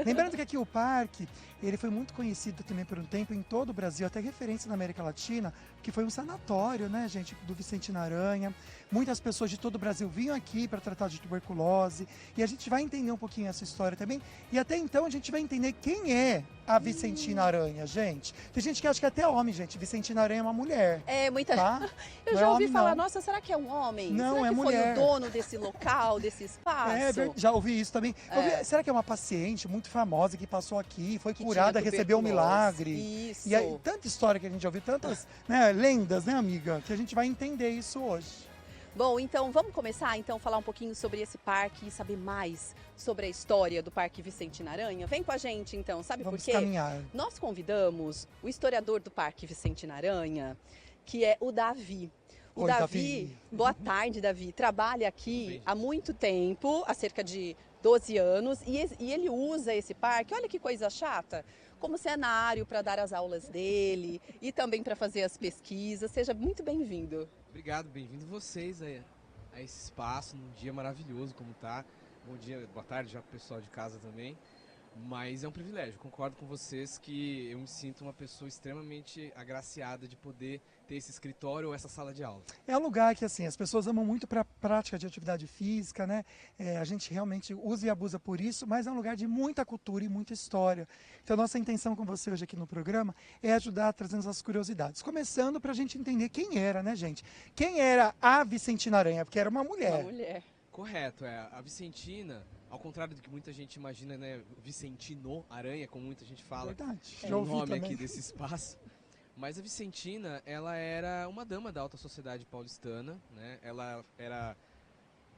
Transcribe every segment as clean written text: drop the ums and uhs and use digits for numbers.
Lembrando que aqui o parque, ele foi muito conhecido também por um tempo em todo o Brasil, até referência na América Latina, que foi um sanatório, né, gente, do Vicentino Aranha. Muitas pessoas de todo o Brasil vinham aqui para tratar de tuberculose, e a gente vai entender um pouquinho essa história também. E até então a gente vai entender quem é a Vicentina Aranha, gente. Tem gente que acha que é até homem, gente. Vicentina Aranha é uma mulher. É, muita. Tá? Eu Não já é ouvi homem, falar, não. nossa, será que é um homem? Não, será é que mulher. foi o dono desse local, desse espaço? Já ouvi isso também. Será que é uma paciente muito famosa que passou aqui, foi Que curada, tinha recebeu um tuberculose. milagre? Isso. E aí, tanta história que a gente ouviu, tantas lendas, né, amiga? Que a gente vai entender isso hoje. Bom, então vamos começar então a falar um pouquinho sobre esse parque e saber mais sobre a história do Parque Vicentina Aranha. Vem com a gente então, sabe Vamos por quê? caminhar. Nós convidamos o historiador do Parque Vicentina Aranha, que é o Davi. O Oi, Davi, boa tarde, Davi. Trabalha aqui há muito tempo, há cerca de 12 anos, e ele usa esse parque, olha que coisa chata, como cenário para dar as aulas dele e também para fazer as pesquisas. Seja muito bem-vindo. Obrigado, bem-vindo vocês a esse espaço, num dia maravilhoso como tá. Bom dia, boa tarde já pro pessoal de casa também. Mas é um privilégio, concordo com vocês que eu me sinto uma pessoa extremamente agraciada de poder ter esse escritório ou essa sala de aula. É um lugar que, assim, as pessoas amam muito para prática de atividade física, né? A gente realmente usa e abusa por isso, mas é um lugar de muita cultura e muita história. Então, nossa intenção com você hoje aqui no programa é ajudar trazendo as curiosidades. Começando para a gente entender quem era, né, gente? Quem era a Vicentina Aranha? Porque era uma mulher. Uma mulher. Correto, a Vicentina, ao contrário do que muita gente imagina, né, Vicentino Aranha, como muita gente fala, Verdade, é já o ouvi nome também. aqui desse espaço. Mas a Vicentina, ela era uma dama da alta sociedade paulistana, né? Ela era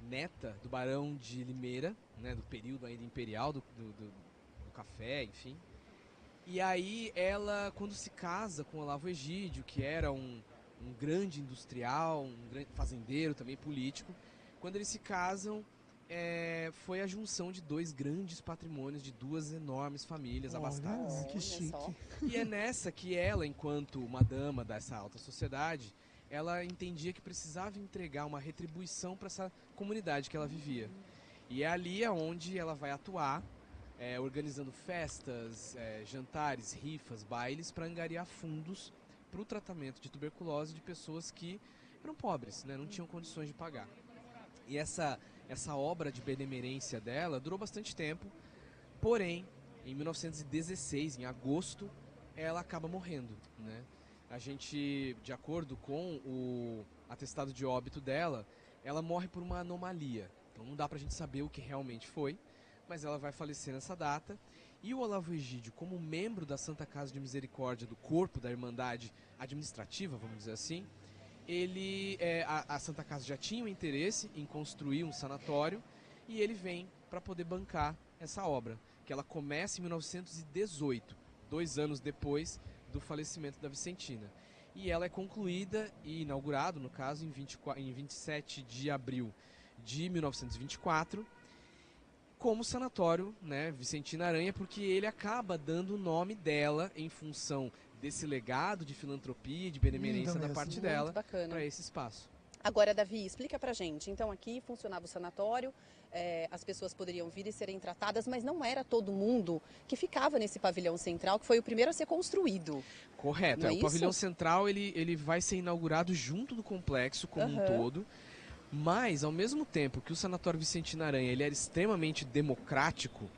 neta do Barão de Limeira, né, do período ainda imperial do café, enfim. E aí ela, quando se casa com Olavo Egídio, que era um grande industrial, um grande fazendeiro, também político, quando eles se casam, foi a junção de dois grandes patrimônios de duas enormes famílias abastadas. Olha, que Olha chique. só. E é nessa que ela, enquanto uma dama dessa alta sociedade, ela entendia que precisava entregar uma retribuição para essa comunidade que ela vivia. E é ali onde ela vai atuar, organizando festas, jantares, rifas, bailes, para angariar fundos para o tratamento de tuberculose de pessoas que eram pobres, né, não tinham condições de pagar. E essa obra de benemerência dela durou bastante tempo, porém, em 1916, em agosto, ela acaba morrendo, né? A gente, de acordo com o atestado de óbito dela, ela morre por uma anomalia. Então não dá pra gente saber o que realmente foi, mas ela vai falecer nessa data. E o Olavo Egídio, como membro da Santa Casa de Misericórdia, do corpo da Irmandade Administrativa, vamos dizer assim, a Santa Casa já tinha um interesse em construir um sanatório e ele vem para poder bancar essa obra, que ela começa em 1918, 2 anos depois do falecimento da Vicentina. E ela é concluída e inaugurada, no caso, em 27 de abril de 1924, como sanatório, né, Vicentina Aranha, porque ele acaba dando o nome dela em função desse legado de filantropia e de benemerência da mesmo. parte Muito dela bacana. para esse espaço. Agora, Davi, explica pra gente. Então, aqui funcionava o sanatório, as pessoas poderiam vir e serem tratadas, mas não era todo mundo que ficava nesse pavilhão central, que foi o primeiro a ser construído. Correto, Não é o pavilhão isso? central ele vai ser inaugurado junto do complexo como um todo, mas ao mesmo tempo que o Sanatório Vicentina Aranha ele era extremamente democrático,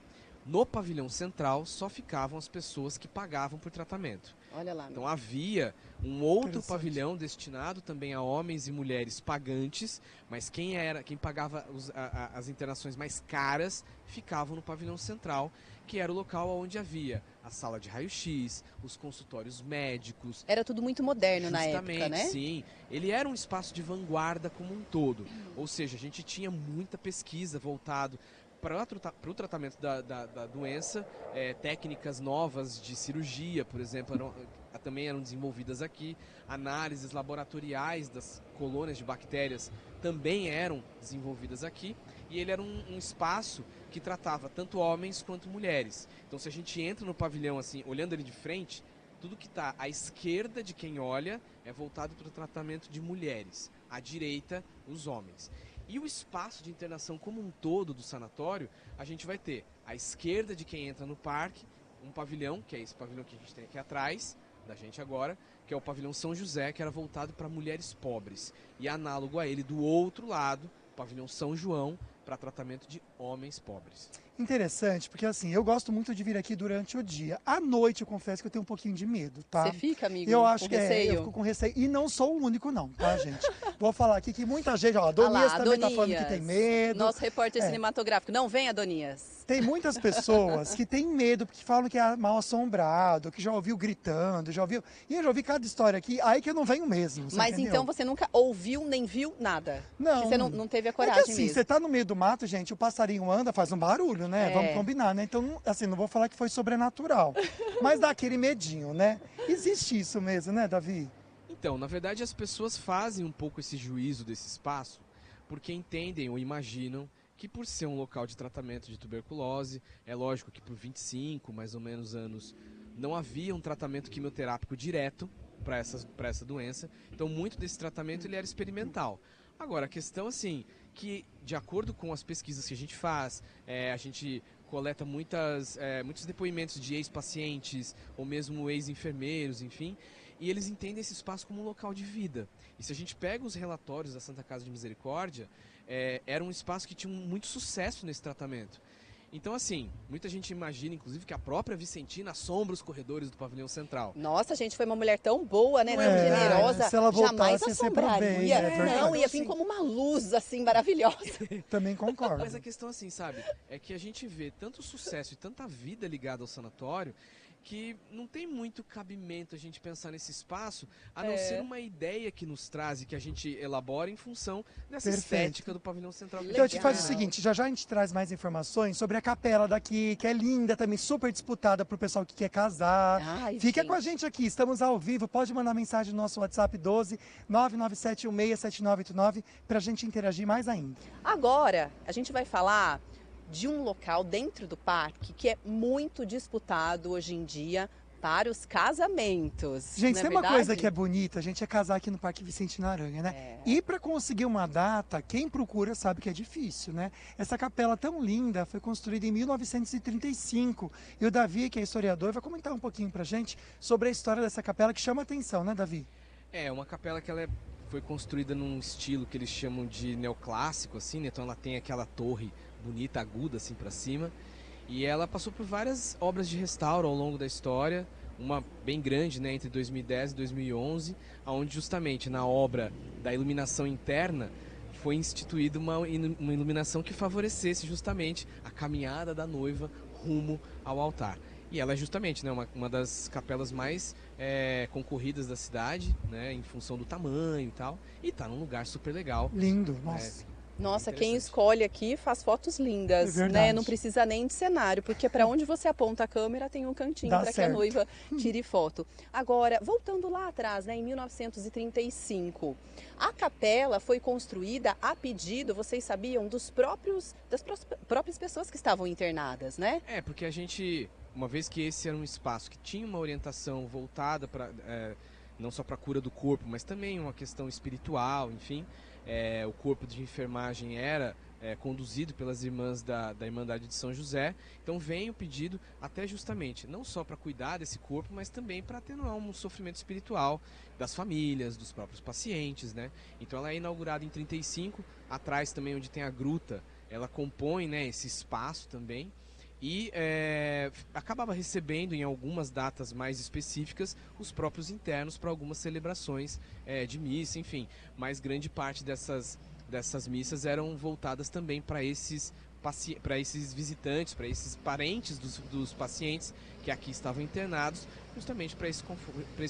no pavilhão central só ficavam as pessoas que pagavam por tratamento. Olha lá. Então havia um outro Interessante. pavilhão destinado também a homens e mulheres pagantes, mas quem pagava as internações mais caras ficavam no pavilhão central, que era o local onde havia a sala de raio-x, os consultórios médicos. Era tudo muito moderno na Justamente, época, né? sim. Ele era um espaço de vanguarda como um todo. Ou seja, a gente tinha muita pesquisa voltado para o tratamento da doença, técnicas novas de cirurgia, por exemplo, também eram desenvolvidas aqui, análises laboratoriais das colônias de bactérias também eram desenvolvidas aqui, e ele era um espaço que tratava tanto homens quanto mulheres. Então, se a gente entra no pavilhão assim, olhando ele de frente, tudo que está à esquerda de quem olha é voltado para o tratamento de mulheres, à direita, os homens. E o espaço de internação como um todo do sanatório, a gente vai ter À esquerda de quem entra no parque, um pavilhão, que é esse pavilhão que a gente tem aqui atrás da gente agora, que é o pavilhão São José, que era voltado para mulheres pobres. E análogo a ele, do outro lado, o pavilhão São João, para tratamento de homens pobres. Interessante, porque assim, eu gosto muito de vir aqui durante o dia. À noite, eu confesso que eu tenho um pouquinho de medo, tá? Você fica, amigo, Eu acho com que receio? eu fico com receio. E não sou o único, não, tá, gente? Vou falar aqui que muita gente, ó, a Donias também tá falando que tem medo. Nosso repórter cinematográfico. Não vem, Adonias. Tem muitas pessoas que têm medo, porque falam que é mal assombrado, que já ouviu gritando, já ouviu. E eu já ouvi cada história aqui, aí que eu não venho mesmo. Mas entendeu? então você nunca ouviu nem viu nada? Não. Que você não teve a É coragem que assim, mesmo. você tá no meio do mato, gente, o passarinho anda, faz um barulho, né? É. Vamos combinar, né? Então, assim, não vou falar que foi sobrenatural, mas dá aquele medinho, né? Existe isso mesmo, né, Davi? Então, na verdade, as pessoas fazem um pouco esse juízo desse espaço porque entendem ou imaginam que por ser um local de tratamento de tuberculose, é lógico que por 25, mais ou menos, anos, não havia um tratamento quimioterápico direto para essa doença. Então, muito desse tratamento ele era experimental. Agora, a questão, assim, que de acordo com as pesquisas que a gente faz, a gente coleta muitos depoimentos de ex-pacientes ou mesmo ex-enfermeiros, enfim, e eles entendem esse espaço como um local de vida. E se a gente pega os relatórios da Santa Casa de Misericórdia, era um espaço que tinha muito sucesso nesse tratamento. Então, assim, muita gente imagina, inclusive, que a própria Vicentina assombra os corredores do pavilhão central. Nossa, gente, foi uma mulher tão boa, né? Não Tão é, generosa. se ela voltasse, jamais ia ser pro bem, assombraria. é verdade. Não, ia Assim, vir como uma luz, assim, maravilhosa. Também concordo. Mas a questão, assim, sabe, é que a gente vê tanto sucesso e tanta vida ligada ao sanatório que não tem muito cabimento a gente pensar nesse espaço, a não ser uma ideia que nos traz e que a gente elabora em função dessa Perfeito. estética do pavilhão central. Então a gente faz o Legal. seguinte, já já a gente traz mais informações sobre a capela daqui, que é linda também, super disputada pro pessoal que quer casar. Ai, Fica gente. com a gente aqui, estamos ao vivo, pode mandar mensagem no nosso WhatsApp 12 997167989 pra gente interagir mais ainda. Agora, a gente vai falar de um local dentro do parque que é muito disputado hoje em dia para os casamentos. Gente, não tem é uma coisa verdade? que é bonita, a gente é casar aqui no Parque Vicente Aranha, né? É. E para conseguir uma data, quem procura sabe que é difícil, né? Essa capela tão linda foi construída em 1935 e o Davi, que é historiador, vai comentar um pouquinho pra gente sobre a história dessa capela que chama atenção, né, Davi? É uma capela que foi construída num estilo que eles chamam de neoclássico, assim, né? Então ela tem aquela torre bonita, aguda, assim, para cima. E ela passou por várias obras de restauro ao longo da história, uma bem grande, né, entre 2010 e 2011, onde justamente na obra da iluminação interna foi instituída uma iluminação que favorecesse justamente a caminhada da noiva rumo ao altar. E ela é justamente, né, uma das capelas mais concorridas da cidade, né, em função do tamanho e tal, e tá num lugar super legal. Lindo, nossa. Nossa, quem Interessante. escolhe aqui faz fotos lindas, É verdade. né? Não precisa nem de cenário, porque para onde você aponta a câmera tem um cantinho Dá para que a certo. noiva tire foto. Agora, voltando lá atrás, né, em 1935, a capela foi construída a pedido, vocês sabiam, das próprias pessoas que estavam internadas, né? Porque a gente, uma vez que esse era um espaço que tinha uma orientação voltada para não só para a cura do corpo, mas também uma questão espiritual, enfim, o corpo de enfermagem era conduzido pelas irmãs da Irmandade de São José. Então vem o pedido até justamente, não só para cuidar desse corpo, mas também para atenuar um sofrimento espiritual das famílias, dos próprios pacientes, né? Então ela é inaugurada em 35, atrás também onde tem a gruta, ela compõe, né, esse espaço também. E acabava recebendo em algumas datas mais específicas os próprios internos para algumas celebrações de missa, enfim. Mas grande parte dessas missas eram voltadas também para esses visitantes, para esses parentes dos pacientes que aqui estavam internados, justamente para esse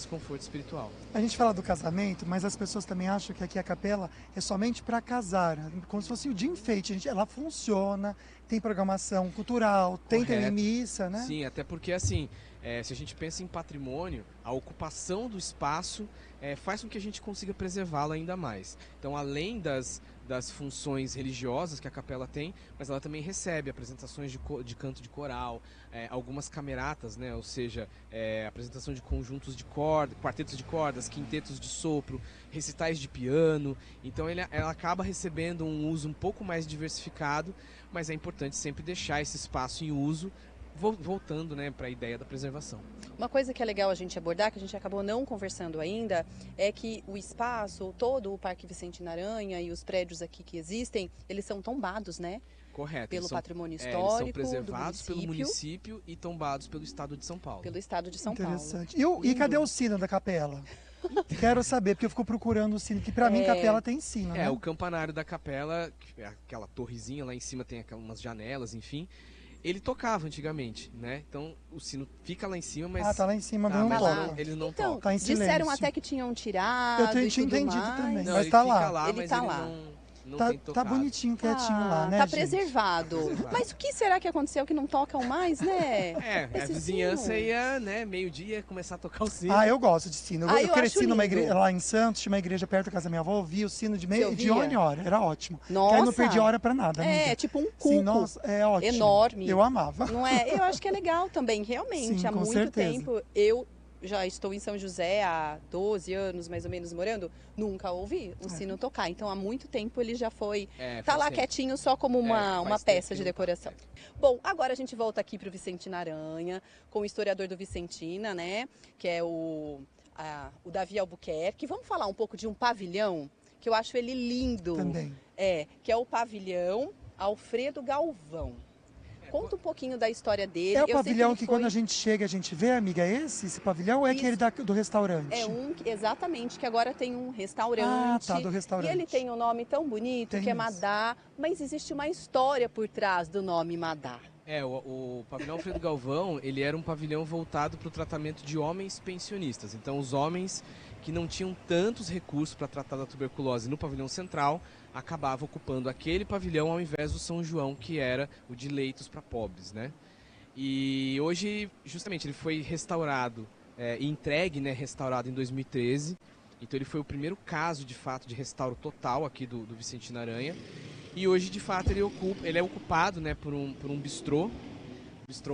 conforto espiritual. A gente fala do casamento, mas as pessoas também acham que aqui a capela é somente para casar, como se fosse o de enfeite. Ela funciona, tem programação cultural, tem Correto. também missa, né? Sim, até porque assim, se a gente pensa em patrimônio, a ocupação do espaço faz com que a gente consiga preservá-lo ainda mais. Então, além das funções religiosas que a capela tem, mas ela também recebe apresentações de canto de coral, algumas cameratas, né? Ou seja, apresentação de conjuntos de cordas, quartetos de cordas, quintetos de sopro, recitais de piano. Então ela acaba recebendo um uso um pouco mais diversificado, mas é importante sempre deixar esse espaço em uso, voltando, né, para a ideia da preservação. Uma coisa que é legal a gente abordar, que a gente acabou não conversando ainda, é que o espaço, todo o Parque Vicentino Aranha e os prédios aqui que existem, eles são tombados, né? Correto. Pelo patrimônio Eles histórico são preservados do pelo município e tombados pelo Estado de São Paulo. Pelo Estado de São Paulo. Interessante. E cadê o sino da capela? Quero saber, porque eu fico procurando o sino, que pra mim capela tem sino, né? O campanário da capela, aquela torrezinha lá em cima, tem umas janelas, enfim. Ele tocava antigamente, né? Então o sino fica lá em cima, mas... tá lá em cima, não mas toca. eles não Então, tocam. Tá em silêncio. disseram até que tinham tirado Eu tinha entendido mais. também. Não, Mas ele tá fica lá. lá, Ele mas tá ele lá. não Tá, tem tá tocado. bonitinho, quietinho lá, né, Tá gente? preservado. Mas o que será que aconteceu que não tocam mais, né? A Esse vizinhança sino. ia, né, meio-dia, começar a tocar o sino. Eu gosto de sino. Ah, Eu eu cresci acho numa lindo. igreja lá em Santos, tinha uma igreja perto da casa da minha avó, eu ouvia o sino de Você ouvia? hora em hora, era ótimo. Nossa. Que aí não perdi hora pra nada, amiga. Tipo um cuco. Sim, nossa, é ótimo. Enorme. Eu amava. Não é? Eu acho que é legal também, realmente. Sim, Há com muito certeza. tempo, eu já estou em São José há 12 anos, mais ou menos, morando, nunca ouvi o sino tocar. Então, há muito tempo ele já foi... tá faz lá tempo. quietinho só como uma faz peça tempo de que não tá. decoração. Bom, agora a gente volta aqui para o Vicentino Aranha, com o historiador do Vicentina, né? Que é o Davi Albuquerque. Vamos falar um pouco de um pavilhão, que eu acho ele lindo. Também. Que é o pavilhão Alfredo Galvão. Conta um pouquinho da história dele. É o Eu sei pavilhão ele que foi- quando a gente chega, a gente vê, amiga, esse pavilhão ou é Isso. aquele do restaurante? Exatamente, que agora tem um restaurante. Tá, do restaurante. E ele tem um nome tão bonito, Tem que é isso. Madá, mas existe uma história por trás do nome Madá. O pavilhão Alfredo Galvão, ele era um pavilhão voltado para o tratamento de homens pensionistas. Então, os homens que não tinham tantos recursos para tratar da tuberculose no pavilhão central, acabavam ocupando aquele pavilhão ao invés do São João, que era o de leitos para pobres, né? E hoje, justamente, ele foi restaurado e entregue, né, restaurado em 2013. Então, ele foi o primeiro caso, de fato, de restauro total aqui do Vicentino Aranha. E hoje, de fato, ele é ocupado, né, por um bistrô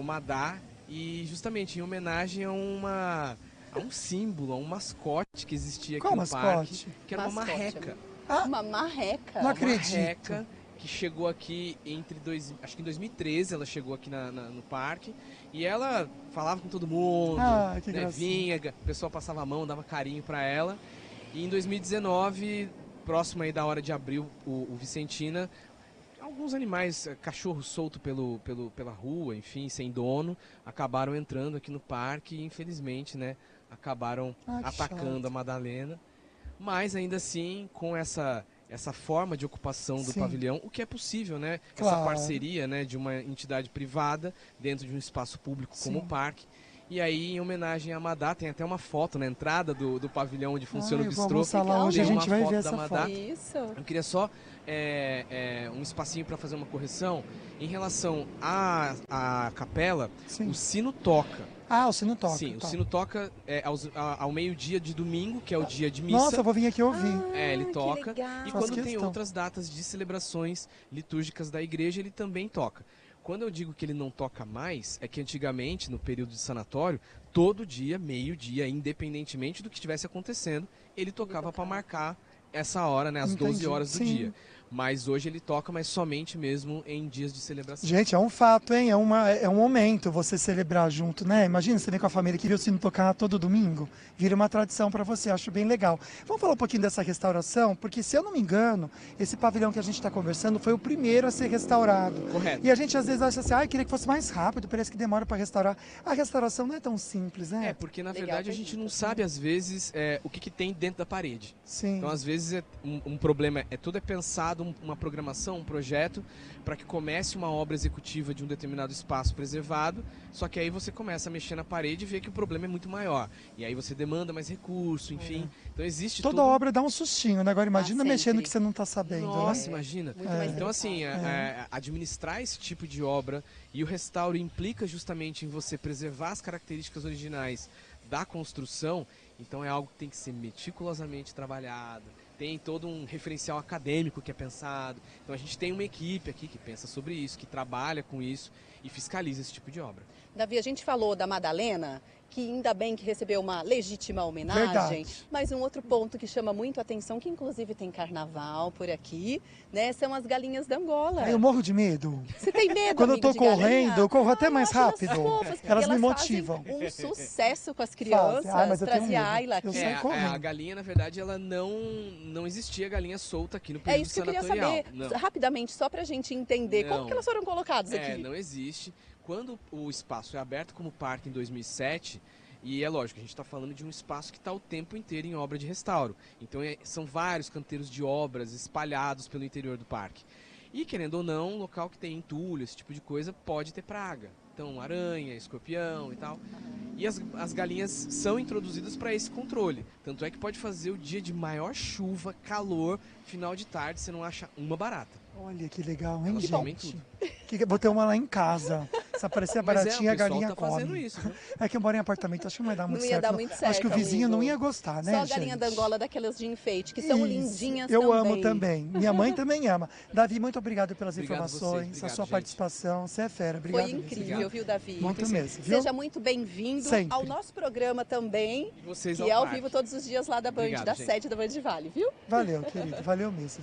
Madá, e justamente em homenagem a um símbolo, a um mascote que existia aqui Qual no mascote? parque, que era uma Mascote, marreca. Uma marreca. Não Uma acredito. marreca que chegou aqui acho que em 2013 ela chegou aqui no parque, e ela falava com todo mundo, Que né, gracinha. vinha, o pessoal passava a mão, dava carinho para ela. E em 2019, próximo aí da hora de abrir o Vicentina, alguns animais, cachorro solto pela rua, enfim, sem dono, acabaram entrando aqui no parque e, infelizmente, né, acabaram Que atacando chato. a Madalena. Mas, ainda assim, com essa forma de ocupação do Sim. pavilhão, o que é possível, né? Claro. Essa parceria, né, de uma entidade privada dentro de um espaço público como o Sim. parque. E aí, em homenagem a Madá, tem até uma foto na entrada do pavilhão onde funciona o Eu vou bistrô. almoçar lá hoje, a Tem gente uma vai foto ver da essa Madá. foto. Isso. Eu queria só um espacinho para fazer uma correção. Em relação à capela, Sim. o sino toca. O sino toca. Sim, tá. o sino toca ao meio-dia de domingo, que é o dia de missa. Nossa, eu vou vir aqui ouvir. Ele que toca. legal. E Faço quando tem questão. outras datas de celebrações litúrgicas da igreja, ele também toca. Quando eu digo que ele não toca mais, é que antigamente, no período de sanatório, todo dia, meio-dia, independentemente do que estivesse acontecendo, ele tocava para marcar essa hora, né, às 12 Entendi. horas do Sim. dia. Mas hoje ele toca, mas somente mesmo em dias de celebração. Gente, é um fato, hein? É um momento você celebrar junto, né? Imagina você vem com a família que vê o sino tocar todo domingo. Vira uma tradição para você, acho bem legal. Vamos falar um pouquinho dessa restauração, porque se eu não me engano, esse pavilhão que a gente está conversando foi o primeiro a ser restaurado. Correto. E a gente às vezes acha assim, queria que fosse mais rápido, parece que demora para restaurar. A restauração não é tão simples, né? Porque na Legal, verdade a gente não sabe às vezes o que tem dentro da parede. Sim. Então às vezes um problema tudo é pensado, uma programação, um projeto para que comece uma obra executiva de um determinado espaço preservado, só que aí você começa a mexer na parede e vê que o problema é muito maior. E aí você demanda mais recurso, enfim. Então existe Toda todo... obra dá um sustinho, né? Agora imagina sempre. mexendo que você não está sabendo, Nossa, né? imagina. Muito mais Então assim, delicado. administrar esse tipo de obra e o restauro implica justamente em você preservar as características originais da construção. Então é algo que tem que ser meticulosamente trabalhado, tem todo um referencial acadêmico que é pensado. Então a gente tem uma equipe aqui que pensa sobre isso, que trabalha com isso e fiscaliza esse tipo de obra. Davi, a gente falou da Madalena, que ainda bem que recebeu uma legítima homenagem, Verdade. mas um outro ponto que chama muito a atenção, que inclusive tem carnaval por aqui, né, são as galinhas da Angola. Eu morro de medo. Você tem medo, Quando eu amigo, tô de galinha? correndo, eu corro até Eu mais acho elas rápido. fofas, e Elas me fazem motivam. um sucesso com as crianças. Ai, mas eu tenho Trazia medo. Ayla Eu aqui. saio correndo. A galinha, na verdade, ela não existia galinha solta aqui no período É isso que eu queria sanatorial. saber, Não. rapidamente, só pra gente entender como Não. que elas foram colocadas aqui. Não existe. Quando o espaço é aberto como parque em 2007, e é lógico, a gente está falando de um espaço que está o tempo inteiro em obra de restauro. Então são vários canteiros de obras espalhados pelo interior do parque. E querendo ou não, um local que tem entulho, esse tipo de coisa, pode ter praga. Então aranha, escorpião e tal. E as galinhas são introduzidas para esse controle. Tanto é que pode fazer o dia de maior chuva, calor, final de tarde, você não acha uma barata. Olha que legal, hein, Elas comem gente? tudo. Vou ter uma lá em casa. Se aparecer a baratinha, a o pessoal galinha tá fazendo come. isso, viu? É que eu moro em apartamento, acho que não vai dar muito Não certo. ia dar muito certo, Acho que o vizinho amigo. não ia gostar, né, Só a galinha gente? da Angola daquelas de enfeite, que são Isso. lindinhas Eu também. amo também. Minha mãe também ama. Davi, muito obrigado pelas Obrigado a informações, vocês, obrigado, a sua gente. participação. Você é fera. Obrigado Foi mesmo. incrível, Obrigado. viu, Davi? Muito mesmo, viu? Seja muito bem-vindo Sempre. ao nosso programa também, E vocês que é ao parque. vivo todos os dias lá da Band, Obrigado, da gente. sede da Band Vale, viu? Valeu, querido. Valeu mesmo, viu?